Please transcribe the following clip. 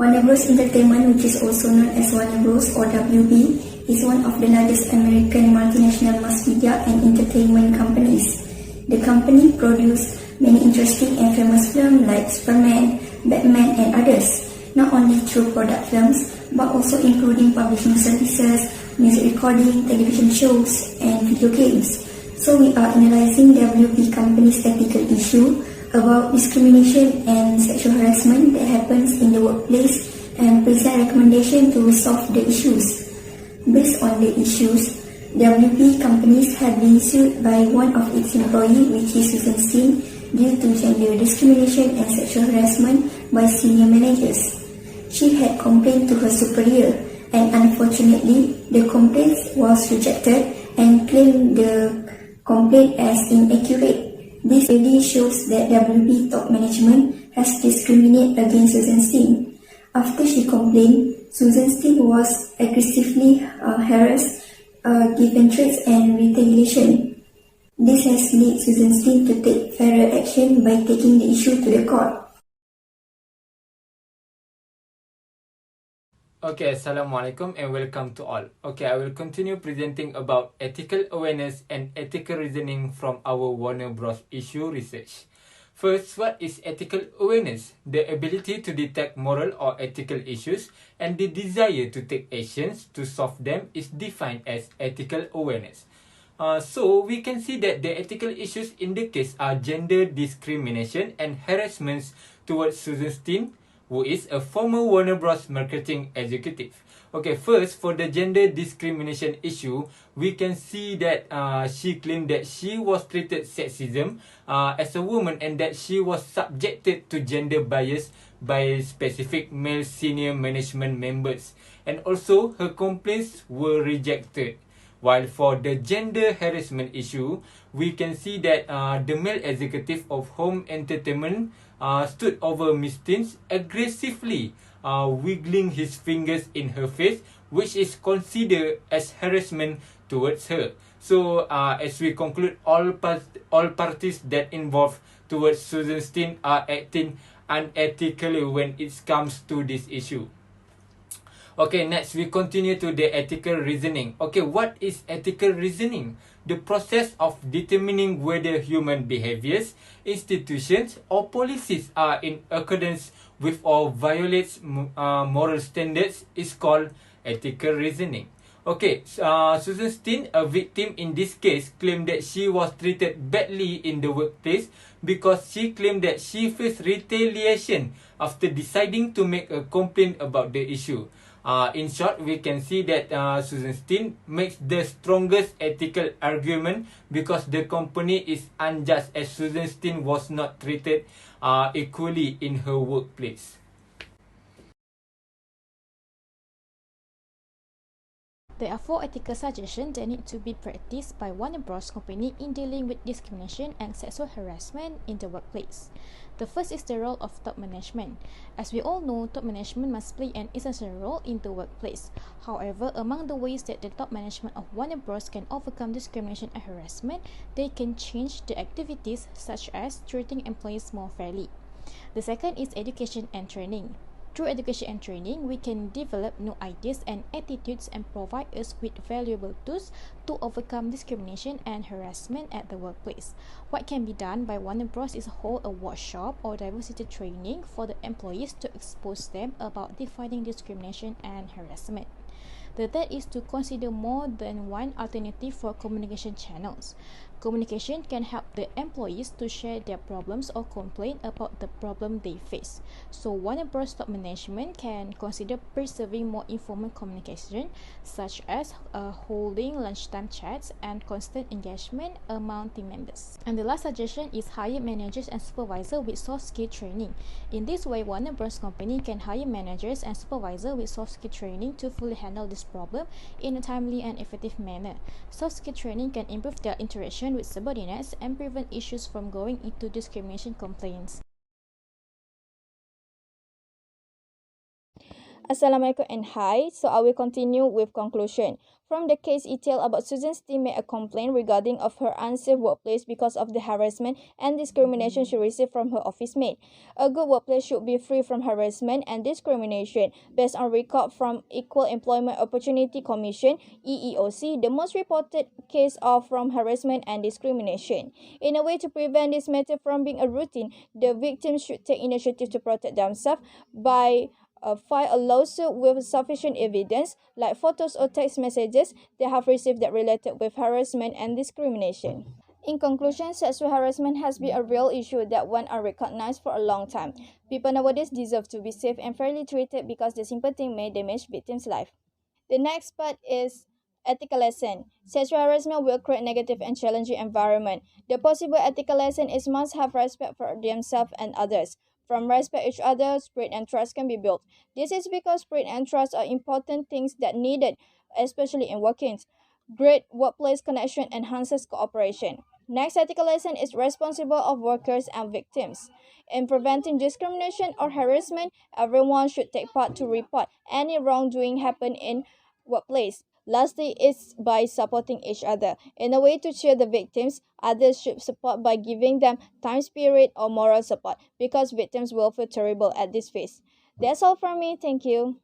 Warner Bros. Entertainment, which is also known as Warner Bros. Or WB, is one of the largest American multinational mass media and entertainment companies. The company produced many interesting and famous films like Superman, Batman, and others, not only through product films, but also including publishing services, music recording, television shows, and video games. So we are analyzing WB company's ethical issue about discrimination and sexual harassment that happens in the workplace and present recommendation to resolve the issues. Based on the issues, WB companies have been sued by one of its employees, which is Susan Steen, due to gender discrimination and sexual harassment by senior managers. She had complained to her superior, and unfortunately, the complaint was rejected and claimed the complaint as inaccurate. This really shows that WB top management has discriminated against Susan Steen. After she complained, Susan Steen was aggressively harassed, given threats and retaliation. This has led Susan Steen to take further action by taking the issue to the court. Okay, Assalamualaikum and welcome to all. Okay, I will continue presenting about ethical awareness and ethical reasoning from our Warner Bros. Issue research. First, what is ethical awareness? The ability to detect moral or ethical issues and the desire to take actions to solve them is defined as ethical awareness. So, we can see that the ethical issues in the case are gender discrimination and harassments towards Susan Steen, who is a former Warner Bros. Marketing executive. Okay, first, for the gender discrimination issue, we can see that she claimed that she was treated sexism as a woman and that she was subjected to gender bias by specific male senior management members. And also, her complaints were rejected. While for the gender harassment issue, we can see that the male executive of home entertainment stood over Miss Steen's aggressively wiggling his fingers in her face, which is considered as harassment towards her. So, as we conclude, all parties that involved towards Susan Steen are acting unethically when it comes to this issue. Okay, next we continue to the ethical reasoning. Okay, what is ethical reasoning? The process of determining whether human behaviors, institutions, or policies are in accordance with or violates moral standards is called ethical reasoning. Okay, Susan Steen, a victim in this case, claimed that she was treated badly in the workplace because she claimed that she faced retaliation after deciding to make a complaint about the issue. In short, we can see that Susan Steen makes the strongest ethical argument because the company is unjust as Susan Steen was not treated equally in her workplace. There are 4 ethical suggestions that need to be practiced by Warner Bros. Company in dealing with discrimination and sexual harassment in the workplace. The first is the role of top management. As we all know, top management must play an essential role in the workplace. However, among the ways that the top management of Warner Bros. Can overcome discrimination and harassment, they can change the activities such as treating employees more fairly. The second is education and training. Through education and training, we can develop new ideas and attitudes and provide us with valuable tools to overcome discrimination and harassment at the workplace. What can be done by Warner Bros. Is hold a workshop or diversity training for the employees to expose them about defining discrimination and harassment. The third is to consider more than one alternative for communication channels. Communication can help the employees to share their problems or complain about the problem they face. So, Warner Bros. Top management can consider preserving more informal communication, such as holding lunchtime chats and constant engagement among team members. And the last suggestion is hire managers and supervisors with soft skill training. In this way, Warner Bros. Company can hire managers and supervisors with soft skill training to fully handle this problem in a timely and effective manner. Soft skill training can improve their interaction with subordinates and prevent issues from going into discrimination complaints. Assalamualaikum and hi. So I will continue with conclusion. From the case detail about Susan's team made a complaint regarding of her unsafe workplace because of the harassment and discrimination she received from her office mate. A good workplace should be free from harassment and discrimination. Based on record from Equal Employment Opportunity Commission (EEOC), the most reported case of from harassment and discrimination. In a way to prevent this matter from being a routine, the victims should take initiative to protect themselves by file a lawsuit with sufficient evidence, like photos or text messages they have received that related with harassment and discrimination. In conclusion, sexual harassment has been a real issue that went unrecognized for a long time. People nowadays deserve to be safe and fairly treated because the simple thing may damage victims' life. The next part is ethical lesson. Sexual harassment will create negative and challenging environment. The possible ethical lesson is must have respect for themselves and others. From respect each other, spirit and trust can be built. This is because spirit and trust are important things that needed, especially in workings. Great workplace connection enhances cooperation. Next ethical lesson is responsible of workers and victims. In preventing discrimination or harassment, everyone should take part to report any wrongdoing happen in workplace. Lastly is by supporting each other. In a way to cheer the victims, others should support by giving them time spirit or moral support because victims will feel terrible at this phase. That's all from me. Thank you.